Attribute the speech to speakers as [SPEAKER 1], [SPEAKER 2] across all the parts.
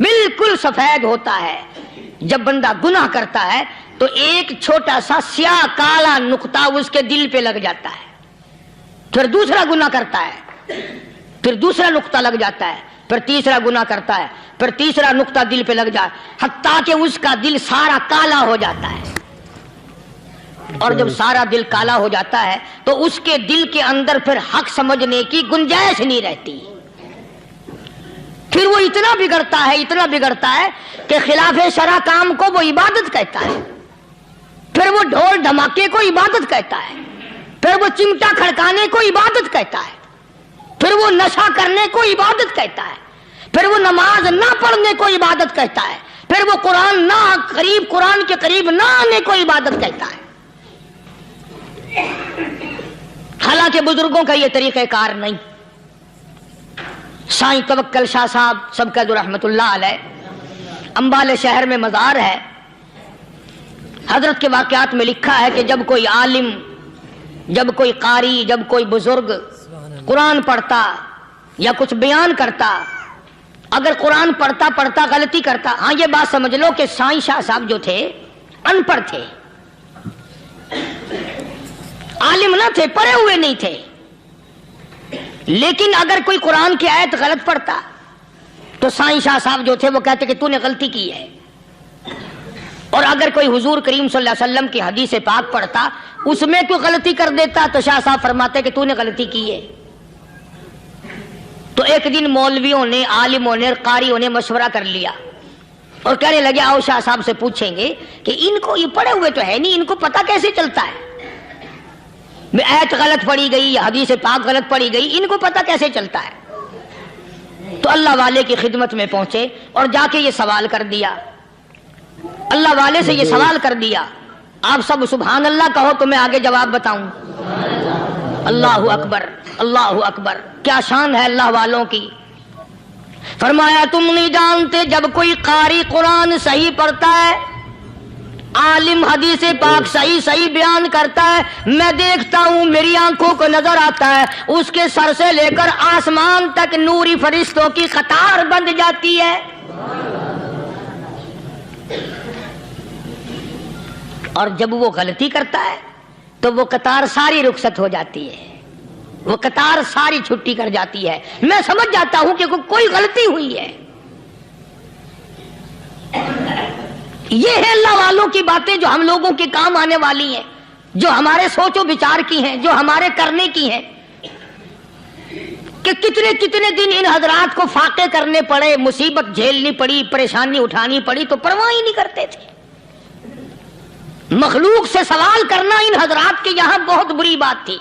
[SPEAKER 1] بالکل سفید ہوتا ہے. جب بندہ گناہ کرتا ہے تو ایک چھوٹا سا سیاہ کالا نقطہ اس کے دل پہ لگ جاتا ہے. پھر دوسرا گناہ کرتا ہے, پھر دوسرا نقطہ لگ جاتا ہے, پھر تیسرا گناہ کرتا ہے, پھر تیسرا نقطہ دل پہ لگ جائے, حتیٰ کہ اس کا دل سارا کالا ہو جاتا ہے. اور جب سارا دل کالا ہو جاتا ہے تو اس کے دل کے اندر پھر حق سمجھنے کی گنجائش نہیں رہتی. پھر وہ اتنا بگڑتا ہے کہ خلاف شرع کام کو وہ عبادت کہتا ہے, پھر وہ ڈھول دھماکے کو عبادت کہتا ہے, پھر وہ چمٹا کھڑکانے کو عبادت کہتا ہے, پھر وہ نشہ کرنے کو عبادت کہتا ہے, پھر وہ نماز نہ پڑھنے کو عبادت کہتا ہے, پھر وہ قرآن کے قریب نہ آنے کو عبادت کہتا ہے. حالانکہ بزرگوں کا یہ طریقہ کار نہیں. سائیں توکل شاہ صاحب سب کا رحمت اللہ علیہ, امبالے شہر میں مزار ہے. حضرت کے واقعات میں لکھا ہے کہ جب کوئی عالم, جب کوئی قاری, جب کوئی بزرگ قرآن پڑھتا یا کچھ بیان کرتا, اگر قرآن پڑھتا غلطی کرتا, ہاں یہ بات سمجھ لو کہ سائیں شاہ صاحب جو تھے ان پڑھ تھے, عالم نہ تھے, پڑھے ہوئے نہیں تھے, لیکن اگر کوئی قرآن کی آیت غلط پڑھتا تو سائیں شاہ صاحب جو تھے وہ کہتے کہ تو نے غلطی کی ہے. اور اگر کوئی حضور کریم صلی اللہ علیہ وسلم کی حدیث پاک پڑھتا, اس میں کوئی غلطی کر دیتا تو شاہ صاحب فرماتے کہ تو نے غلطی کی ہے. تو ایک دن مولویوں نے, عالموں نے, قاریوں نے مشورہ کر لیا اور کہنے لگے آؤ شاہ صاحب سے پوچھیں گے کہ ان کو, یہ پڑھے ہوئے تو ہے نہیں, ان کو پتہ کیسے چلتا ہے, آیت غلط پڑھی گئی یا حدیث پاک غلط پڑھی گئی, ان کو پتہ کیسے چلتا ہے. تو اللہ والے کی خدمت میں پہنچے اور جا کے یہ سوال کر دیا, اللہ والے سے یہ سوال کر دیا. آپ سب سبحان اللہ کہو تو میں آگے جواب بتاؤں. اللہ اکبر, اللہ اکبر, کیا شان ہے اللہ والوں کی. فرمایا تم نہیں جانتے جب کوئی قاری قرآن صحیح پڑھتا ہے, عالم حدیث پاک صحیح بیان کرتا ہے, میں دیکھتا ہوں, میری آنکھوں کو نظر آتا ہے, اس کے سر سے لے کر آسمان تک نوری فرشتوں کی قطار بند جاتی ہے. اور جب وہ غلطی کرتا ہے تو وہ قطار ساری رخصت ہو جاتی ہے, وہ قطار ساری چھٹی کر جاتی ہے. میں سمجھ جاتا ہوں کہ کوئی غلطی ہوئی ہے. یہ ہے اللہ والوں کی باتیں جو ہم لوگوں کے کام آنے والی ہیں, جو ہمارے سوچ و بچار کی ہیں, جو ہمارے کرنے کی ہیں. کہ کتنے دن ان حضرات کو فاقے کرنے پڑے, مصیبت جھیلنی پڑی, پریشانی اٹھانی پڑی, تو پرواہ ہی نہیں کرتے تھے. مخلوق سے سوال کرنا ان حضرات کے یہاں بہت بری بات تھی.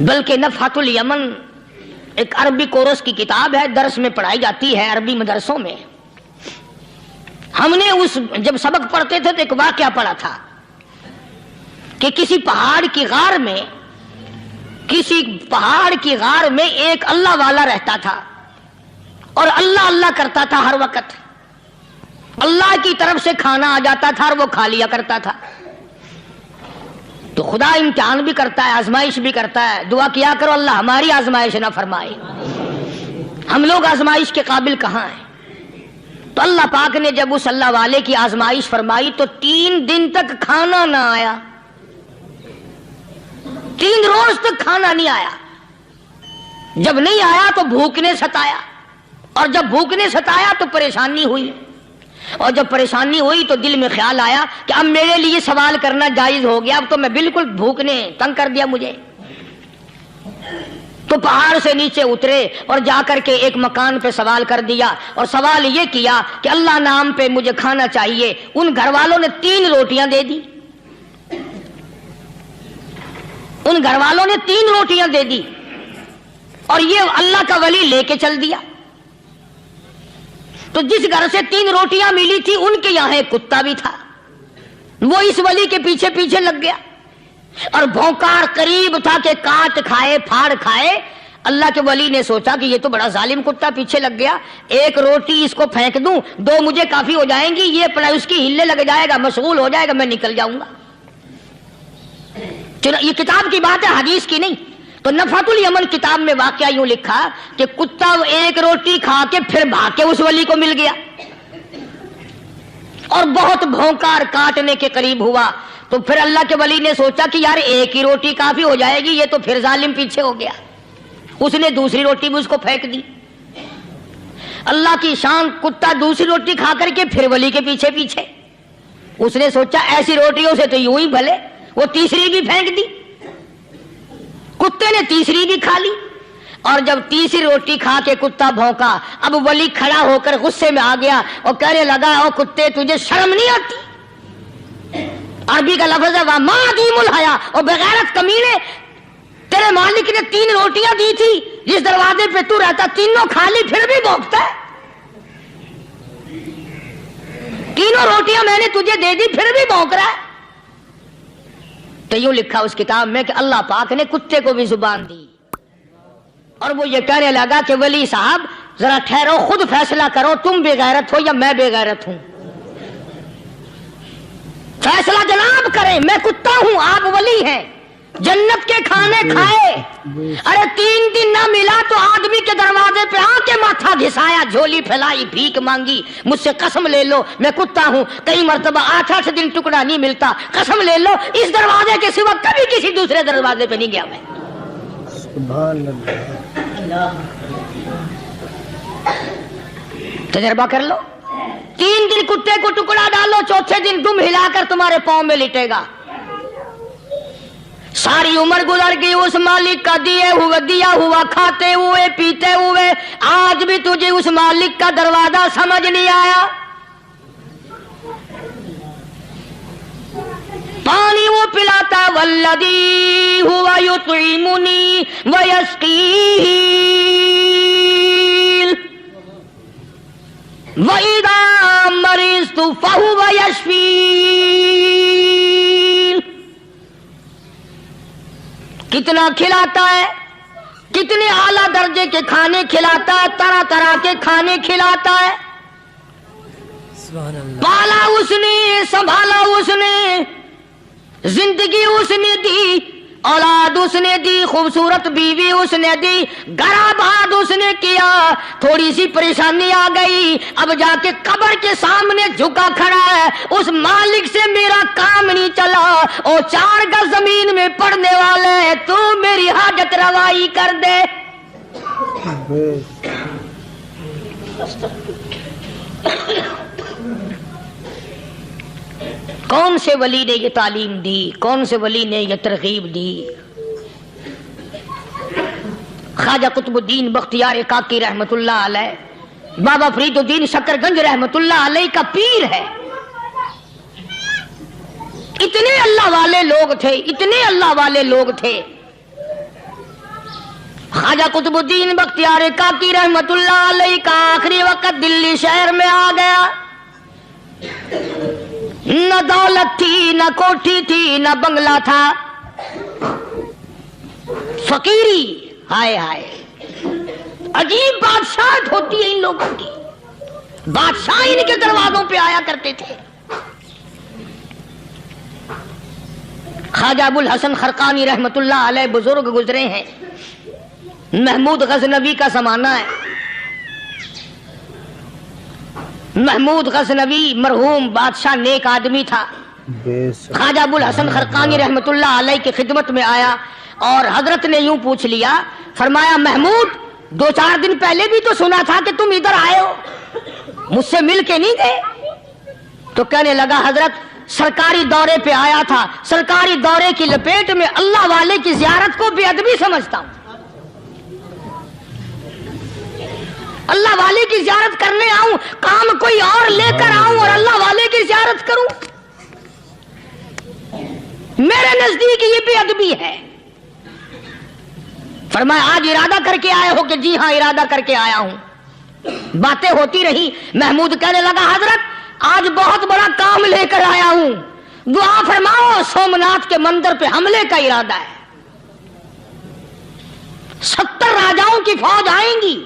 [SPEAKER 1] بلکہ نفحۃ الیمن ایک عربی کورس کی کتاب ہے, درس میں پڑھائی جاتی ہے عربی مدرسوں میں. ہم نے جب سبق پڑھتے تھے تو ایک واقعہ پڑھا تھا کہ کسی پہاڑ کی غار میں ایک اللہ والا رہتا تھا اور اللہ کرتا تھا ہر وقت. اللہ کی طرف سے کھانا آ جاتا تھا اور وہ کھا لیا کرتا تھا. تو خدا امتحان بھی کرتا ہے, آزمائش بھی کرتا ہے. دعا کیا کرو اللہ ہماری آزمائش نہ فرمائے, ہم لوگ آزمائش کے قابل کہاں ہیں. تو اللہ پاک نے جب اس اللہ والے کی آزمائش فرمائی تو 3 دن تک کھانا نہ آیا, 3 روز تک کھانا نہیں آیا. جب نہیں آیا تو بھوک نے ستایا, اور جب بھوک نے ستایا تو پریشانی ہوئی, اور جب پریشانی ہوئی تو دل میں خیال آیا کہ اب میرے لیے سوال کرنا جائز ہو گیا, اب تو میں بالکل بھوک نے تنگ کر دیا مجھے. تو پہاڑ سے نیچے اترے اور جا کر کے ایک مکان پہ سوال کر دیا, اور سوال یہ کیا کہ اللہ نام پہ مجھے کھانا چاہیے. ان گھر والوں نے 3 روٹیاں دے دی, ان گھر والوں نے 3 روٹیاں دے دی, اور یہ اللہ کا ولی لے کے چل دیا. تو جس گھر سے 3 روٹیاں ملی تھی ان کے یہاں ایک کتا بھی تھا, وہ اس ولی کے پیچھے پیچھے لگ گیا اور بھونکار قریب تھا کہ کاٹ کھائے پھاڑ کھائے. اللہ کے ولی نے سوچا کہ یہ تو بڑا ظالم کتا پیچھے لگ گیا, 1 روٹی اس کو پھینک دوں, 2 مجھے کافی ہو جائیں گی, یہ اپنا اس کی ہلنے لگ جائے گا, مشغول ہو جائے گا, میں نکل جاؤں گا. یہ کتاب کی بات ہے, حدیث کی نہیں. تو نفحۃ یمن کتاب میں واقعہ یوں لکھا کہ کتا ایک روٹی کھا کے پھر بھاگ کے اس ولی کو مل گیا اور بہت بھونکا اور کاٹنے کے قریب ہوا. تو پھر اللہ کے ولی نے سوچا کہ یار ایک ہی روٹی کافی ہو جائے گی, یہ تو پھر ظالم پیچھے ہو گیا. اس نے دوسری روٹی بھی اس کو پھینک دی. اللہ کی شان, کتا دوسری روٹی کھا کر کے پھر ولی کے پیچھے پیچھے. اس نے سوچا ایسی روٹیوں سے تو یوں ہی بھلے, وہ تیسری بھی پھینک دی. کتے نے تیسری بھی کھا لی, اور جب تیسری روٹی کھا کے کتا بھونکا, اب ولی کھڑا ہو کر غصے میں آ گیا اور کہنے لگا, او کتے تجھے شرم نہیں آتی؟ عربی کا لفظ ہے وما عدیم الحیا, اور بغیرت کمینے, تیرے مالک نے 3 روٹیاں دی تھی, جس دروازے پہ تو رہتا تینوں کھا لی, پھر بھی بھونکتا ہے. 3 روٹیاں میں نے تجھے دے دی, پھر بھی بھونک رہا ہے. تو یوں لکھا اس کتاب میں کہ اللہ پاک نے کتے کو بھی زبان دی, اور وہ یہ کہنے لگا کہ ولی صاحب ذرا ٹھہرو, خود فیصلہ کرو, تم بے غیرت ہو یا میں بے غیرت ہوں. فیصلہ جناب کریں, میں کتا ہوں, آپ ولی ہیں. جنت کے کھانے کھائے, ارے 3 دن نہ ملا تو آدمی کے دروازے پہ آ کے ماتھا گھسایا, جھولی پھیلائی, بھیک مانگی, مجھ سے قسم لے لو میں کتا ہوں. کئی مرتبہ 8 دن ٹکڑا نہیں ملتا, قسم لے لو اس دروازے کے سوا کبھی کسی دوسرے دروازے پہ نہیں گیا میں. تجربہ کر لو. 3 دن کتے کو ٹکڑا ڈالو, چوتھے دن دم ہلا کر تمہارے پاؤں میں لٹے گا. ساری عمر گزر گئی اس مالک کا دیا ہوا کھاتے ہوئے پیتے ہوئے, آج بھی تجھے اس مالک کا دروازہ سمجھ نہیں آیا. پانی وہ پلاتا والذی ہوا یطعمنی ویسقین وَإِذَا مَرِضْتُ فَهُوَ يَشْفِينِ. کتنا کھلاتا ہے, کتنے اعلیٰ درجے کے کھانے کھلاتا ہے, طرح طرح کے کھانے کھلاتا ہے. پالا اس نے, سنبھالا اس نے, زندگی اس نے دی, اولاد اس نے دی, خوبصورت بیوی اس نے دی, گھر آباد اس نے کیا. تھوڑی سی پریشانی آ گئی, اب جا کے قبر کے سامنے جھکا کھڑا ہے, اس مالک سے میرا کام نہیں چلا, اور 4 گز زمین میں پڑنے والے, تو میری حاجت روائی کر دے. کون سے ولی نے یہ تعلیم دی, کون سے ولی نے یہ ترغیب دی؟ خواجہ قطب الدین بختیار کاکی رحمت اللہ علیہ, بابا فرید الدین شکر گنج رحمت اللہ علیہ کا پیر ہے. اتنے اللہ والے لوگ تھے, اتنے اللہ والے لوگ تھے. خواجہ قطب الدین بختیار کاکی رحمت اللہ علیہ کا آخری وقت دلی شہر میں آ گیا. نہ دولت تھی, نہ کوٹھی تھی, نہ بنگلہ تھا, فقیری. ہائے ہائے, عجیب بادشاہت ہوتی ہے ان لوگوں کی. بادشاہ ان کے دروازوں پہ آیا کرتے تھے. خواجہ ابو الحسن خرقانی رحمت اللہ علیہ بزرگ گزرے ہیں. محمود غزنوی کا زمانہ ہے. محمود غزنوی مرحوم بادشاہ نیک آدمی تھا. خواجہ ابو الحسن خرقانی رحمت اللہ علیہ کی خدمت میں آیا, اور حضرت نے یوں پوچھ لیا, فرمایا محمود 2-4 دن پہلے بھی تو سنا تھا کہ تم ادھر آئے ہو, مجھ سے مل کے نہیں گئے؟ تو کہنے لگا حضرت سرکاری دورے پہ آیا تھا, سرکاری دورے کی لپیٹ میں اللہ والے کی زیارت کو بے ادبی سمجھتا ہوں. اللہ والے کی زیارت کرنے آؤں, کام کوئی اور لے کر آؤں اور اللہ والے کی زیارت کروں؟ میرے نزدیک یہ بے ادبی ہے. فرمایا آج ارادہ کر کے آئے ہو؟ کہ جی ہاں ارادہ کر کے آیا ہوں. باتیں ہوتی رہی. محمود کہنے لگا حضرت آج بہت بڑا کام لے کر آیا ہوں, دعا فرماؤ. سومناتھ کے مندر پہ حملے کا ارادہ ہے. 70 راجاؤں کی فوج آئیں گی,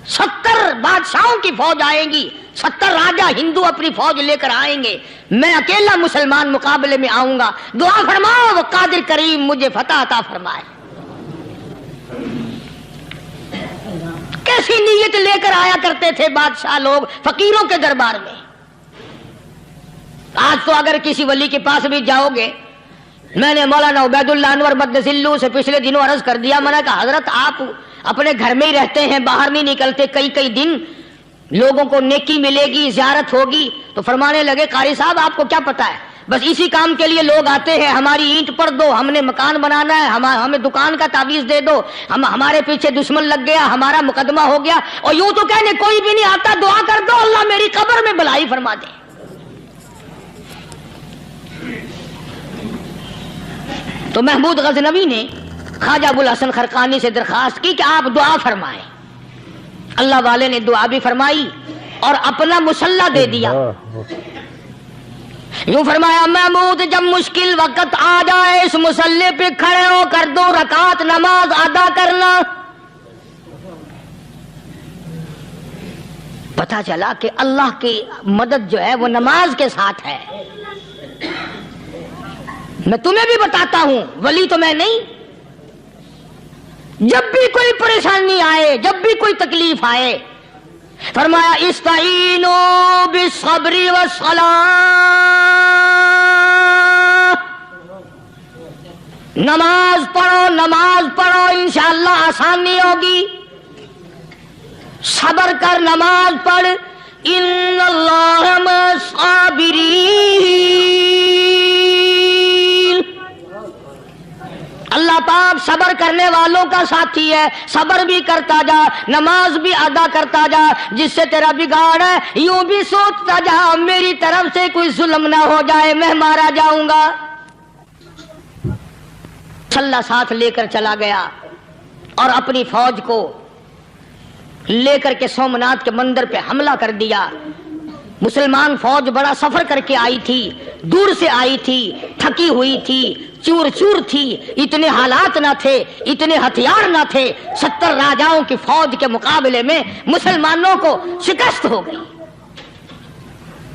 [SPEAKER 1] 70 بادشاہوں کی فوج آئیں گی, 70 راجا ہندو اپنی فوج لے کر آئیں گے, میں اکیلا مسلمان مقابلے میں آؤں گا. دعا فرماؤ وہ قادر کریم مجھے فتح عطا فرمائے. ایسی نیت لے کر آیا کرتے تھے بادشاہ لوگ فقیروں کے دربار میں. آج تو اگر کسی ولی کے پاس بھی جاؤ گے، میں نے مولانا عبید اللہ انور مدثلو سے پچھلے دنوں عرض کر دیا، میں نے کہا حضرت آپ اپنے گھر میں ہی رہتے ہیں، باہر نہیں نکلتے، کئی دن لوگوں کو نیکی ملے گی، زیارت ہوگی. تو فرمانے لگے قاری صاحب آپ کو کیا پتا ہے، بس اسی کام کے لیے لوگ آتے ہیں، ہماری اینٹ پر دو، ہم نے مکان بنانا ہے، ہمیں دکان کا تعویذ دے دو، ہمارے پیچھے دشمن لگ گیا، ہمارا مقدمہ ہو گیا، اور یوں تو کہنے کوئی بھی نہیں آتا، دعا کر دو اللہ میری قبر میں بھلائی فرما دے. تو محمود غزنوی نے خواجہ ابوالحسن خرقانی سے درخواست کی کہ آپ دعا فرمائیں. اللہ والے نے دعا بھی فرمائی اور اپنا مسلح دے دیا. یوں فرمایا محمود جب مشکل وقت آ جائے اس مسلح پہ کھڑے ہو کر 2 رکعت نماز ادا کرنا. پتہ چلا کہ اللہ کی مدد جو ہے وہ نماز کے ساتھ ہے. میں تمہیں بھی بتاتا ہوں، ولی تو میں نہیں. جب بھی کوئی پریشانی آئے، جب بھی کوئی تکلیف آئے، فرمایا استعینوا بالصبر والصلاۃ، نماز پڑھو انشاءاللہ آسانی ہوگی. صبر کر، نماز پڑھ. ان اللہ مع الصابرین، اللہ پاک صبر کرنے والوں کا ساتھی ہے. صبر بھی کرتا جا، نماز بھی ادا کرتا جا. جس سے تیرا بگاڑ ہے یوں بھی سوچتا جا میری طرف سے کوئی ظلم نہ ہو جائے، میں مارا جاؤں گا. اللہ ساتھ لے کر چلا گیا اور اپنی فوج کو لے کر کے سومناتھ کے مندر پہ حملہ کر دیا. مسلمان فوج بڑا سفر کر کے آئی تھی، دور سے آئی تھی، تھکی ہوئی تھی، چور تھی، اتنے حالات نہ تھے، اتنے ہتھیار نہ تھے. 70 راجاؤں کی فوج کے مقابلے میں مسلمانوں کو شکست ہو گئی.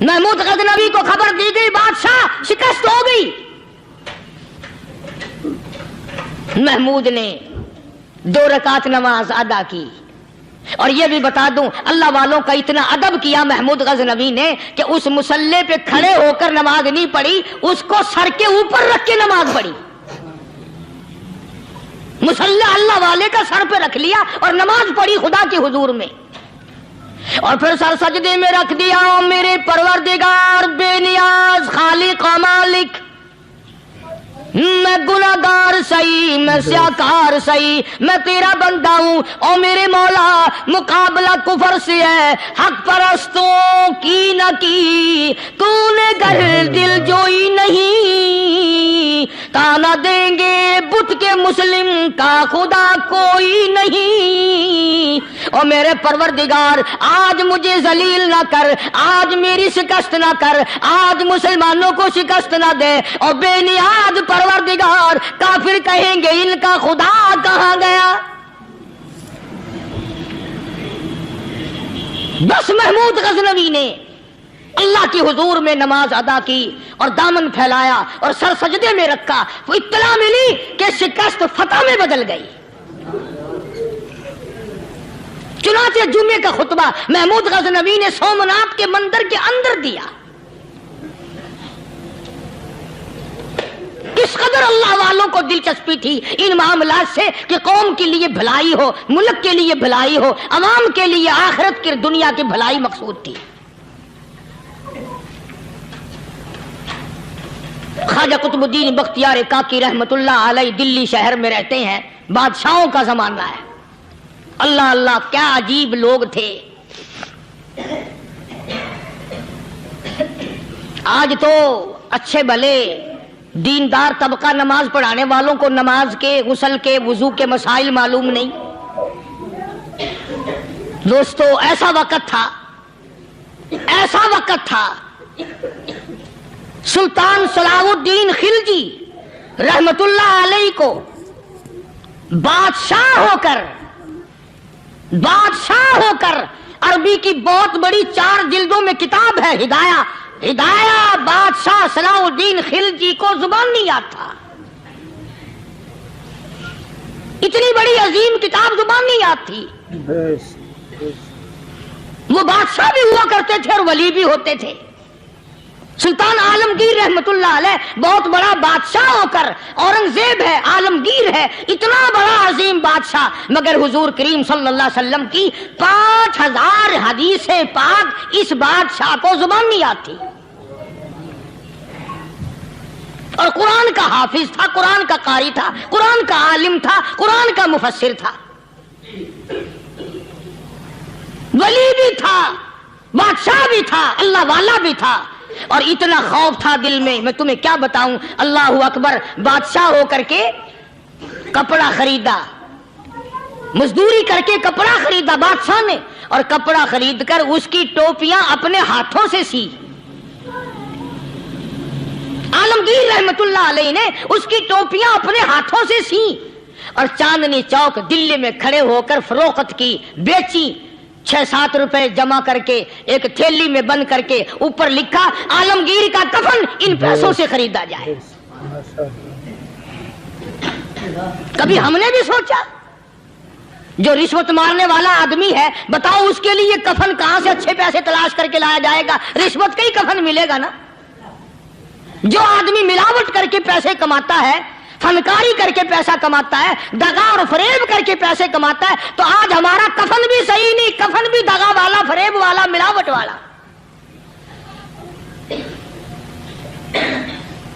[SPEAKER 1] محمود غزنوی کو خبر دی گئی بادشاہ شکست ہو گئی. محمود نے 2 رکعت نماز ادا کی. اور یہ بھی بتا دوں اللہ والوں کا اتنا ادب کیا محمود غزنوی نے کہ اس مسلح پہ کھڑے ہو کر نماز نہیں پڑھی، اس کو سر کے اوپر رکھ کے نماز پڑھی. مسلح اللہ والے کا سر پہ رکھ لیا اور نماز پڑھی خدا کے حضور میں. اور پھر سر سجدے میں رکھ دیا. میرے پروردگار بے نیاز خالق و مالک، میں گناہگار سہی، میں سیاکار سہی، میں تیرا بندہ ہوں. او میرے مولا مقابلہ کفر سے ہے، حق پرستوں کی نہ کی تو نے گر دل جوئی نہیں. تانا دیں گے بت کے مسلم کا خدا کوئی نہیں. او میرے پروردگار آج مجھے ذلیل نہ کر، آج میری شکست نہ کر، آج مسلمانوں کو شکست نہ دے. اور بے نیاز پروردگار کافر کہیں گے ان کا خدا کہاں گیا. بس محمود غزنوی نے اللہ کی حضور میں نماز ادا کی اور دامن پھیلایا اور سر سجدے میں رکھا. وہ اطلاع ملی کہ شکست فتح میں بدل گئی. چنانچہ جمعے کا خطبہ محمود غزنوی نے سومناتھ کے مندر کے اندر دیا. اس قدر اللہ والوں کو دلچسپی تھی ان معاملات سے کہ قوم کے لیے بھلائی ہو، ملک کے لیے بھلائی ہو، عوام کے لیے آخرت کی دنیا کی بھلائی مقصود تھی. خواجہ قطب الدین بختیار کاکی رحمت اللہ علیہ دلی شہر میں رہتے ہیں. بادشاہوں کا زمانہ ہے. اللہ اللہ کیا عجیب لوگ تھے. آج تو اچھے بھلے دیندار طبقہ نماز پڑھانے والوں کو نماز کے، غسل کے، وضو کے مسائل معلوم نہیں. دوستو ایسا وقت تھا سلطان صلاح الدین خلجی رحمت اللہ علیہ کو بادشاہ ہو کر عربی کی بہت بڑی 4 جلدوں میں کتاب ہے ہدایہ بادشاہ صلاح الدین خلجی کو زبان نہیں آتا. اتنی بڑی عظیم کتاب زبان نہیں آتی. وہ بادشاہ بھی ہوا کرتے تھے اور ولی بھی ہوتے تھے. سلطان عالمگیر رحمت اللہ علیہ بہت بڑا بادشاہ ہو کر، اورنگزیب ہے، عالمگیر ہے، اتنا بڑا عظیم بادشاہ، مگر حضور کریم صلی اللہ علیہ وسلم کی 5000 حدیث پاک اس بادشاہ کو زبان نہیں آتی. اور قرآن کا حافظ تھا، قرآن کا قاری تھا، قرآن کا عالم تھا، قرآن کا مفسر تھا، ولی بھی تھا، بادشاہ بھی تھا، اللہ والا بھی تھا. اور اتنا خوف تھا دل میں تمہیں کیا بتاؤں. اللہ اکبر. بادشاہ ہو کر کے کپڑا خریدا، مزدوری کر کے کپڑا خریدا بادشاہ نے، اور کپڑا خرید کر اس کی ٹوپیاں اپنے ہاتھوں سے سی. عالمگیر رحمت اللہ علیہ نے اس کی ٹوپیاں اپنے ہاتھوں سے سی اور چاندنی چوک دلی میں کھڑے ہو کر فروخت کی، بیچی. 6-7 روپے جمع کر کے ایک تھیلی میں بند کر کے اوپر لکھا عالمگیر کا کفن ان پیسوں سے خریدا جائے. کبھی ہم نے بھی سوچا جو رشوت مارنے والا آدمی ہے، بتاؤ اس کے لیے کفن کہاں سے اچھے پیسے تلاش کر کے لایا جائے گا؟ رشوت کا ہی کفن ملے گا نا. جو آدمی ملاوٹ کر کے پیسے کماتا ہے، فنکاری کر کے پیسہ کماتا ہے، دغا اور فریب کر کے پیسے کماتا ہے، تو آج ہمارا کفن بھی صحیح نہیں، کفن بھی دغا والا، فریب والا، ملاوٹ والا.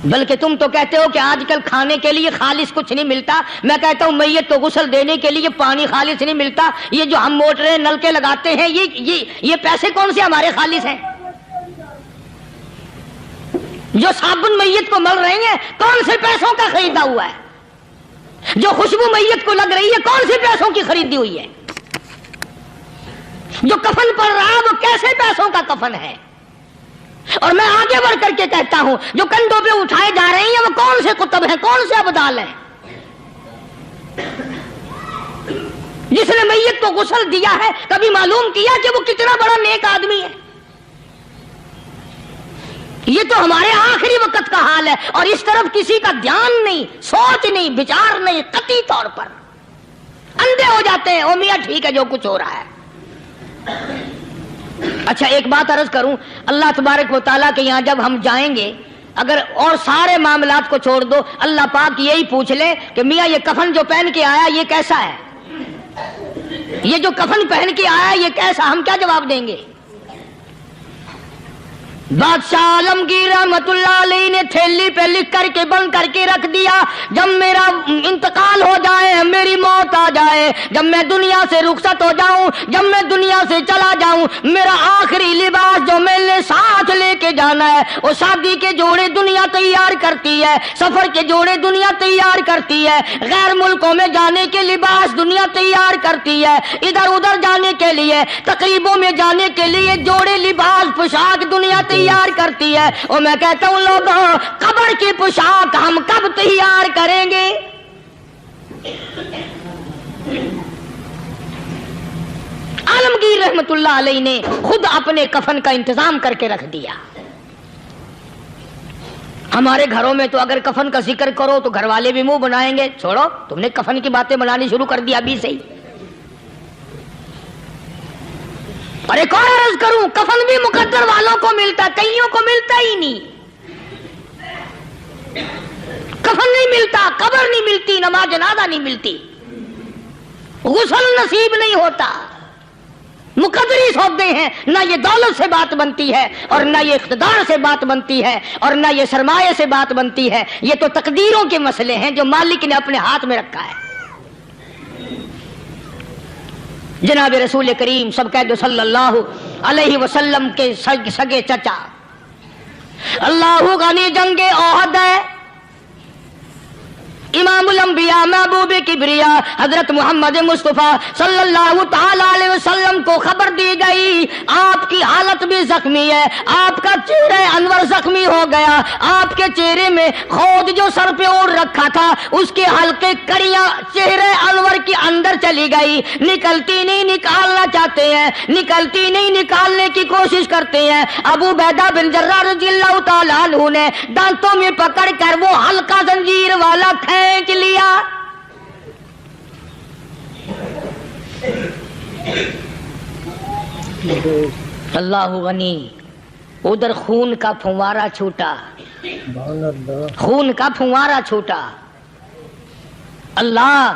[SPEAKER 1] بلکہ تم تو کہتے ہو کہ آج کل کھانے کے لیے خالص کچھ نہیں ملتا. میں کہتا ہوں میت کو غسل دینے کے لیے پانی خالص نہیں ملتا. یہ جو ہم موٹریں نل کے لگاتے ہیں، یہ پیسے کون سے ہمارے خالص ہیں؟ جو صابن میت کو مل رہے ہیں کون سے پیسوں کا خریدا ہوا ہے؟ جو خوشبو میت کو لگ رہی ہے کون سے پیسوں کی خریدی ہوئی ہے؟ جو کفن پڑ رہا ہے وہ کیسے پیسوں کا کفن ہے؟ اور میں آگے بڑھ کر کے کہتا ہوں جو کندھوں پہ اٹھائے جا رہے ہیں وہ کون سے کتب ہیں، کون سے ابدال ہیں؟ جس نے میت کو غسل دیا ہے کبھی معلوم کیا کہ وہ کتنا بڑا نیک آدمی ہے؟ یہ تو ہمارے آخری وقت کا حال ہے، اور اس طرف کسی کا دھیان نہیں، سوچ نہیں، وچار نہیں. قطعی طور پر اندھے ہو جاتے ہیں. او میاں ٹھیک ہے جو کچھ ہو رہا ہے. اچھا ایک بات عرض کروں، اللہ تبارک و تعالیٰ کے یہاں جب ہم جائیں گے، اگر اور سارے معاملات کو چھوڑ دو، اللہ پاک یہی پوچھ لے کہ میاں یہ کفن جو پہن کے آیا یہ کیسا ہے؟ یہ جو کفن پہن کے آیا یہ کیسا؟ ہم کیا جواب دیں گے؟ بادشاہ عالمگیر رحمت اللہ علیہ نے تھیلی پہ لکھ کر کے بند کر کے رکھ دیا، جب میرا انتقال ہو جائے، میری موت آ جائے، جب میں دنیا سے رخصت ہو جاؤں، جب میں دنیا سے چلا جاؤں، میرا آخری لباس جو میں نے ساتھ لے کے جانا ہے وہ شادی کے جوڑے دنیا تیار کرتی ہے، سفر کے جوڑے دنیا تیار کرتی ہے، غیر ملکوں میں جانے کے لباس دنیا تیار کرتی ہے، ادھر ادھر جانے کے لیے، تقریبوں میں جانے کے لیے جوڑے لباس پوشاک دنیا تیار کرتی ہے. اور میں کہتا ہوں لوگوں، قبر کی پوشاک ہم کب تیار کریں گے؟ عالمگیر رحمت اللہ علیہ نے خود اپنے کفن کا انتظام کر کے رکھ دیا. ہمارے گھروں میں تو اگر کفن کا ذکر کرو تو گھر والے بھی منہ بنائیں گے، چھوڑو تم نے کفن کی باتیں بنانی شروع کر دی ابھی سے ہی. اور ایک اور عرض کروں، کفن بھی مقدر والوں کو ملتا، کئیوں کو ملتا ہی نہیں. کفن نہیں ملتا، قبر نہیں ملتی، نماز جنازہ نہیں ملتی، غسل نصیب نہیں ہوتا. مقدری سودے ہیں، نہ یہ دولت سے بات بنتی ہے، اور نہ یہ اقتدار سے بات بنتی ہے، اور نہ یہ سرمایہ سے بات بنتی ہے. یہ تو تقدیروں کے مسئلے ہیں جو مالک نے اپنے ہاتھ میں رکھا ہے. جناب رسول کریم سب کہہ دو صلی اللہ علیہ وسلم کے سگے چچا، اللہ غنی جنگ احد ہے، امام الانبیاء محبوب کبریا حضرت محمد مصطفیٰ صلی اللہ تعالی علیہ وسلم کو خبر دی گئی آپ کی حالت بھی زخمی ہے، آپ کا چہرہ انور زخمی ہو گیا، آپ کے چہرے میں خود جو سر پہ اوڑھ رکھا تھا اس کے ہلکے کڑیاں چہرے انور کے اندر چلی گئی، نکلتی نہیں، نکالنا چاہتے ہیں، نکلتی نہیں، نکالنے کی کوشش کرتے ہیں. ابو عبیدہ بن جراح رضی اللہ تعالیٰ عنہ نے دانتوں میں پکڑ کر وہ ہلکا زنجیر والا کھینچ لیا. اللہ غنی. ادھر خون کا پھوارا چھوٹا, خون کا پھوارا چھوٹا. اللہ,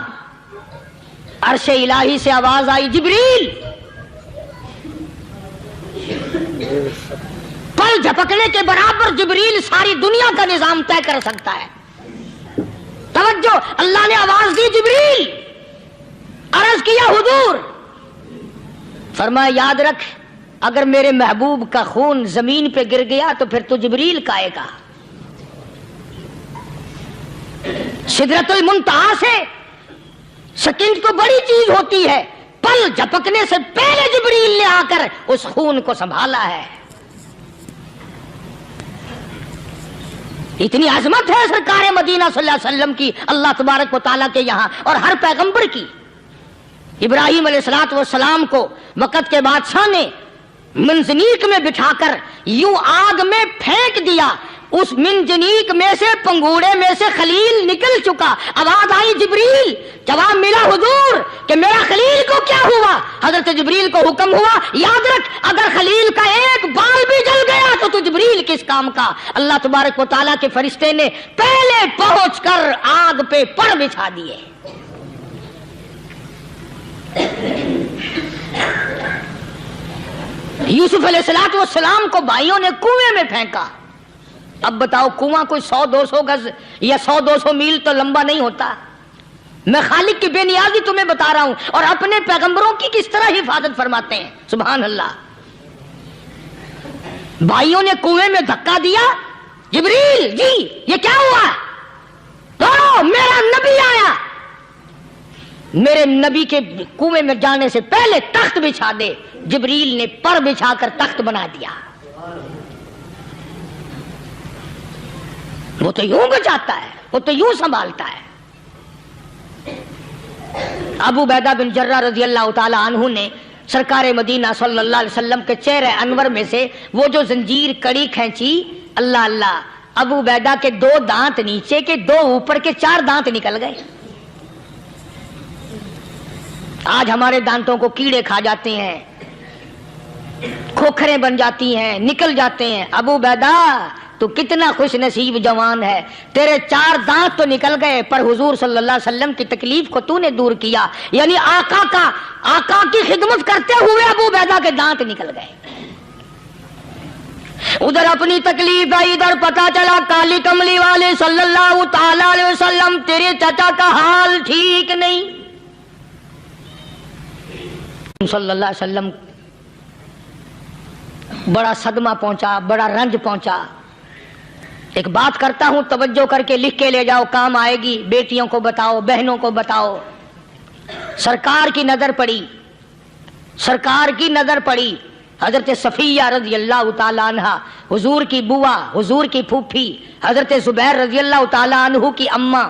[SPEAKER 1] عرش الہی سے آواز آئی, جبریل. پل جھپکنے کے برابر جبریل ساری دنیا کا نظام طے کر سکتا ہے. توجہ, اللہ نے آواز دی, جبریل. عرض کیا حضور. فرمایا یاد رکھ, اگر میرے محبوب کا خون زمین پہ گر گیا تو پھر تو جبریل کا آئے گا. سدرۃ المنتہا سے سیکنڈ تو بڑی چیز ہوتی ہے, پل جھپکنے سے پہلے جبریل نے آ کر اس خون کو سنبھالا ہے. اتنی عظمت ہے سرکار مدینہ صلی اللہ علیہ وسلم کی, اللہ تبارک و تعالیٰ کے یہاں اور ہر پیغمبر کی. ابراہیم علیہ السلام کو وقت کے بادشاہ نے منجنیق میں بٹھا کر یوں آگ میں پھینک دیا. اس منجنیق میں سے, پنگوڑے میں سے خلیل نکل چکا. آواز آئی جبریل. جواب ملا حضور کہ میرا خلیل کو کیا ہوا؟ حضرت جبریل کو حکم ہوا, یاد رکھ اگر خلیل کا ایک بال بھی جل گیا تو جبریل کس کام کا. اللہ تبارک و تعالیٰ کے فرشتے نے پہلے پہنچ کر آگ پہ پڑ بچھا دیے. یوسف علیہ السلام کو بھائیوں نے کنویں میں پھینکا. اب بتاؤ, کنواں کوئی 100-200 گز یا 100-200 میل تو لمبا نہیں ہوتا. میں خالق کی بے نیازی تمہیں بتا رہا ہوں, اور اپنے پیغمبروں کی کس طرح حفاظت فرماتے ہیں. سبحان اللہ. بھائیوں نے کنویں میں دھکا دیا, جبریل جی یہ کیا ہوا؟ تو میرا نبی آیا. میرے نبی کے کنویں میں جانے سے پہلے تخت بچھا دے. جبریل نے پر بچھا کر تخت بنا دیا. وہ تو یوں بچاتا ہے, وہ تو یوں سنبھالتا ہے. ابو عبیدہ بن جرہ رضی اللہ تعالی عنہ نے سرکار مدینہ صلی اللہ علیہ وسلم کے چہرے انور میں سے وہ جو زنجیر کڑی کھینچی, اللہ اللہ, ابو عبیدہ کے 2 دانت نیچے کے, 2 اوپر کے, 4 دانت نکل گئے. آج ہمارے دانتوں کو کیڑے کھا جاتے ہیں, کھوکھریں بن جاتی ہیں, نکل جاتے ہیں. ابو عبیدہ تو کتنا خوش نصیب جوان ہے, تیرے 4 دانت تو نکل گئے, پر حضور صلی اللہ علیہ وسلم کی تکلیف کو تو نے دور کیا. یعنی آقا کی خدمت کرتے ہوئے ابو عبیدہ کے دانت نکل گئے. ادھر اپنی تکلیف آئی, ادھر پتا چلا کالی کملی والے صلی اللہ تعالی علیہ وسلم تیرے چچا کا حال ٹھیک نہیں. صلی اللہ علیہ وسلم بڑا صدمہ پہنچا, بڑا رنج پہنچا. ایک بات کرتا ہوں, توجہ کر کے لکھ کے لے جاؤ, کام آئے گی. بیٹیوں کو بتاؤ, بہنوں کو بتاؤ. سرکار کی نظر پڑی, سرکار کی نظر پڑی. حضرت صفیہ رضی اللہ تعالی عنہ, حضور کی بوا, حضور کی پھوپھی, حضرت زبیر رضی اللہ تعالی عنہ کی اماں,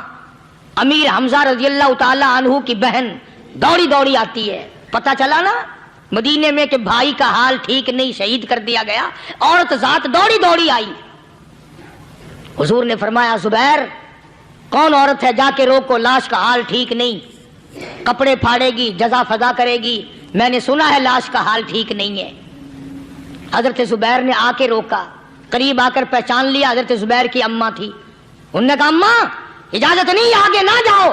[SPEAKER 1] امیر حمزہ رضی اللہ تعالی عنہ کی بہن دوڑی دوڑی آتی ہے. پتہ چلا نا مدینے میں کہ بھائی کا حال ٹھیک نہیں, شہید کر دیا گیا. عورت ذات دوڑی دوڑی آئی. حضور نے فرمایا, زبیر کون عورت ہے, جا کے روکو, لاش کا حال ٹھیک نہیں, کپڑے پھاڑے گی, جزا فضا کرے گی. میں نے سنا ہے لاش کا حال ٹھیک نہیں ہے. حضرت زبیر نے آ کے روکا, قریب آ کر پہچان لیا حضرت زبیر کی اماں تھی. انہوں نے کہا اماں اجازت نہیں, آگے نہ جاؤ.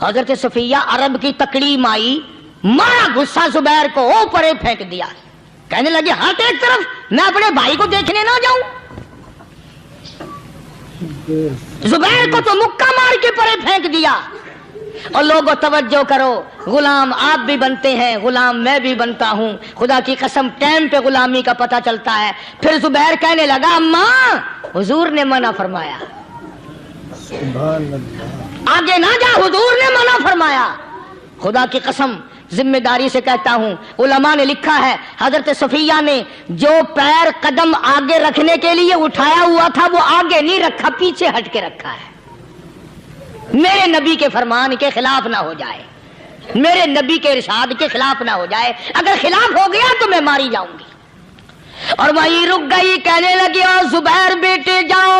[SPEAKER 1] حضرت صفیہ عرب کی تکڑی مائی, مارا غصہ زبیر کو, اوپر پھینک دیا. کہنے لگے ہاتھ ایک طرف, میں اپنے بھائی کو دیکھنے نہ جاؤں. زبیر کو تو مکہ مار کے پرے پھینک دیا. اور لوگوں توجہ کرو, غلام آپ بھی بنتے ہیں, غلام میں بھی بنتا ہوں. خدا کی قسم ٹائم پہ غلامی کا پتہ چلتا ہے. پھر زبیر کہنے لگا اماں حضور نے منع فرمایا, آگے نہ جا, حضور نے منع فرمایا. خدا کی قسم ذمہ داری سے کہتا ہوں, علماء نے لکھا ہے حضرت صفیہ نے جو پیر قدم آگے رکھنے کے لیے اٹھایا ہوا تھا وہ آگے نہیں رکھا, پیچھے ہٹ کے رکھا ہے. میرے نبی کے فرمان کے خلاف نہ ہو جائے, میرے نبی کے ارشاد کے خلاف نہ ہو جائے. اگر خلاف ہو گیا تو میں ماری جاؤں گی. اور وہیں رک گئی, کہنے لگی او زبیر بیٹے جاؤ,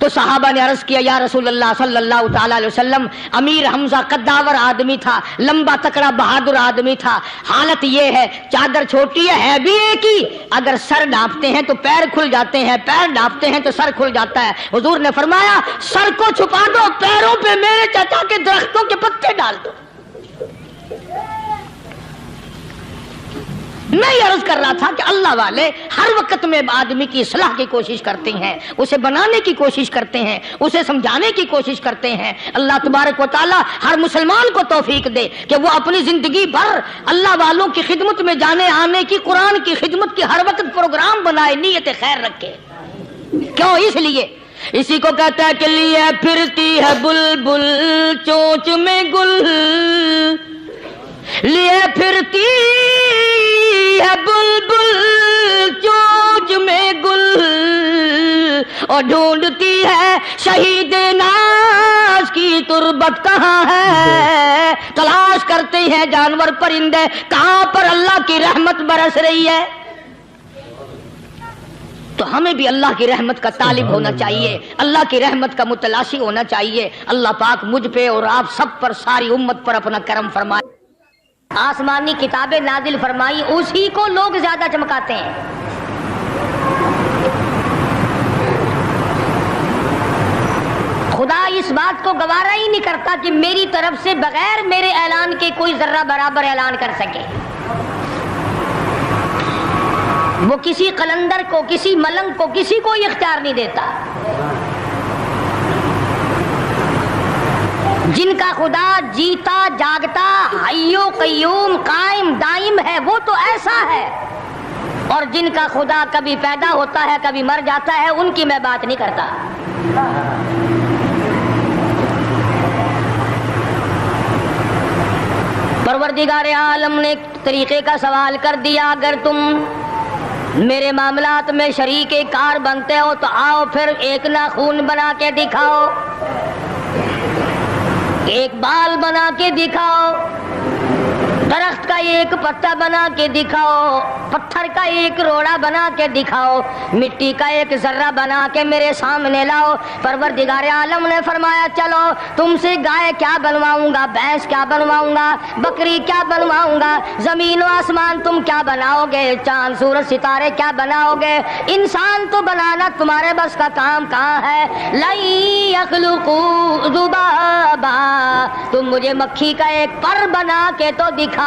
[SPEAKER 1] تو صحابہ نے عرض کیا یا رسول اللہ صلی اللہ تعالی علیہ وسلم امیر حمزہ قداور آدمی تھا، لمبا تکڑا بہادر آدمی تھا، حالت یہ ہے چادر چھوٹی ہے بھی ایک ہی، اگر سر ڈھانپتے ہیں تو پیر کھل جاتے ہیں، پیر ڈھانپتے ہیں تو سر کھل جاتا ہے۔ حضور نے فرمایا سر کو چھپا دو، پیروں پہ میرے چچا کے درختوں کے پتے ڈال دو۔ میں یہ عرض کر رہا تھا کہ اللہ والے ہر وقت میں آدمی کی اصلاح کی کوشش کرتے ہیں، اسے بنانے کی کوشش کرتے ہیں، اسے سمجھانے کی کوشش کرتے ہیں۔ اللہ تبارک و تعالی ہر مسلمان کو توفیق دے کہ وہ اپنی زندگی بھر اللہ والوں کی خدمت میں جانے آنے کی، قرآن کی خدمت کی ہر وقت پروگرام بنائے، نیت خیر رکھے۔ کیوں؟ اس لیے اسی کو کہتا ہے کہ لیے پھرتی ہے بلبل چونچ میں گل، لیے پھرتی ہے بلبل چونچ میں گل، اور ڈھونڈتی ہے شہید ناز کی تربت کہاں ہے، تلاش کرتے ہیں جانور پرندے کہاں پر اللہ کی رحمت برس رہی ہے۔ تو ہمیں بھی اللہ کی رحمت کا طالب ہونا چاہیے، اللہ کی رحمت کا متلاشی ہونا چاہیے۔ اللہ پاک مجھ پہ اور آپ سب پر، ساری امت پر اپنا کرم فرمائے۔ آسمانی کتابیں نازل فرمائی، اسی کو لوگ زیادہ چمکاتے ہیں۔ خدا اس بات کو گوارا ہی نہیں کرتا کہ میری طرف سے بغیر میرے اعلان کے کوئی ذرہ برابر اعلان کر سکے۔ وہ کسی قلندر کو، کسی ملنگ کو، کسی کو اختیار نہیں دیتا۔ جن کا خدا جیتا جاگتا حی و قیوم قائم دائم ہے وہ تو ایسا ہے، اور جن کا خدا کبھی پیدا ہوتا ہے کبھی مر جاتا ہے ان کی میں بات نہیں کرتا۔ پروردگار عالم نے طریقے کا سوال کر دیا، اگر تم میرے معاملات میں شریک کار بنتے ہو تو آؤ پھر ایک ناخون بنا کے دکھاؤ، ایک بال بنا کے دکھاؤ، درخت کا ایک پتا بنا کے دکھاؤ، پتھر کا ایک روڑا بنا کے دکھاؤ، مٹی کا ایک ذرہ بنا کے میرے سامنے لاؤ۔ پروردگار عالم نے فرمایا چلو تم سے گائے کیا بنواؤں گا، بھینس کیا بنواؤں گا، بکری کیا بنواؤں گا، زمین و آسمان تم کیا بناؤ گے، چاند سورج ستارے کیا بناؤ گے، انسان تو بنانا تمہارے بس کا کام کہاں ہے۔ لَن يَخْلُقُوا ذُبَابًا، تم مجھے مکھی کا ایک پر بنا کے تو دکھاؤ۔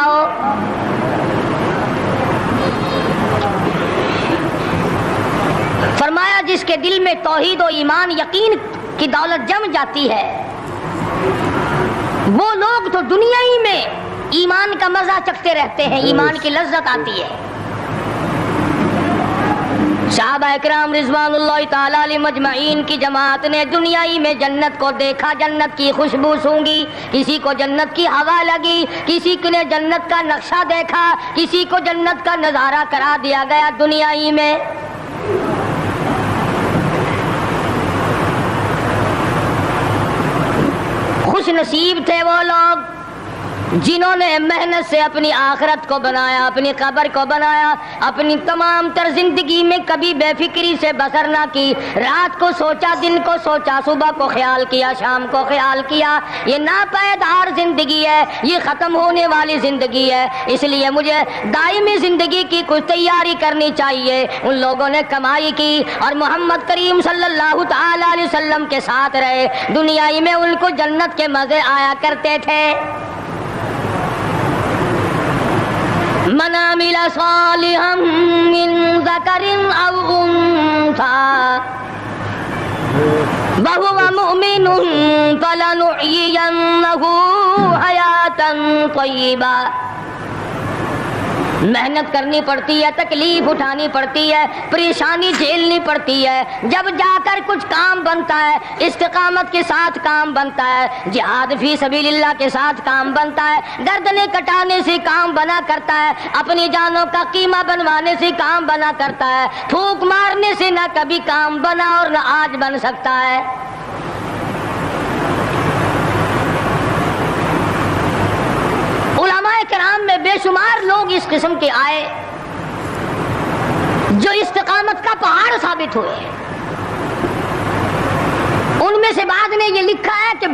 [SPEAKER 1] فرمایا جس کے دل میں توحید و ایمان یقین کی دولت جم جاتی ہے وہ لوگ تو دنیا ہی میں ایمان کا مزہ چکھتے رہتے ہیں، ایمان کی لذت آتی ہے۔ صحابہ اکرام رضوان اللہ تعالی علیہ مجمعین کی جماعت نے دنیا ہی میں جنت کو دیکھا، جنت کی خوشبو سونگی، کسی کو جنت کی ہوا لگی، کسی نے جنت کا نقشہ دیکھا، کسی کو جنت کا نظارہ کرا دیا گیا دنیا ہی میں۔ خوش نصیب تھے وہ لوگ جنہوں نے محنت سے اپنی آخرت کو بنایا، اپنی قبر کو بنایا، اپنی تمام تر زندگی میں کبھی بے فکری سے بسر نہ کی، رات کو سوچا، دن کو سوچا، صبح کو خیال کیا، شام کو خیال کیا۔ یہ ناپائیدار زندگی ہے، یہ ختم ہونے والی زندگی ہے، اس لیے مجھے دائمی زندگی کی کچھ تیاری کرنی چاہیے۔ ان لوگوں نے کمائی کی اور محمد کریم صلی اللہ تعالی علیہ وسلم کے ساتھ رہے، دنیا ہی میں ان کو جنت کے مزے آیا کرتے تھے۔ من عمل صالحا من ذکر او انثى وهو مؤمن فلنحيينه حياة طیبہ۔ محنت کرنی پڑتی ہے، تکلیف اٹھانی پڑتی ہے، پریشانی جھیلنی پڑتی ہے، جب جا کر کچھ کام بنتا ہے، استقامت کے ساتھ کام بنتا ہے، جہاد فی سبیل اللہ کے ساتھ کام بنتا ہے، گردنیں کٹانے سے کام بنا کرتا ہے، اپنی جانوں کا قیمہ بنوانے سے کام بنا کرتا ہے، پھونک مارنے سے نہ کبھی کام بنا اور نہ آج بن سکتا ہے۔ علماء کرام میں بے شمار لوگ اس قسم کے آئے جو استقامت کا پہاڑ ثابت ہوئے۔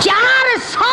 [SPEAKER 1] 400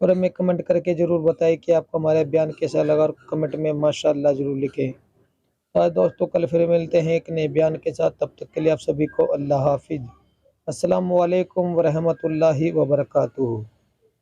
[SPEAKER 2] اور ہمیں کمنٹ کر کے ضرور بتائیں کہ آپ کو ہمارا بیان کیسا لگا، اور کمنٹ میں ماشاءاللہ ضرور لکھیں۔ دوستوں کل پھر ملتے ہیں ایک نئے بیان کے ساتھ، تب تک کے لیے آپ سبھی کو اللہ حافظ۔ السلام علیکم ورحمۃ اللہ وبرکاتہ۔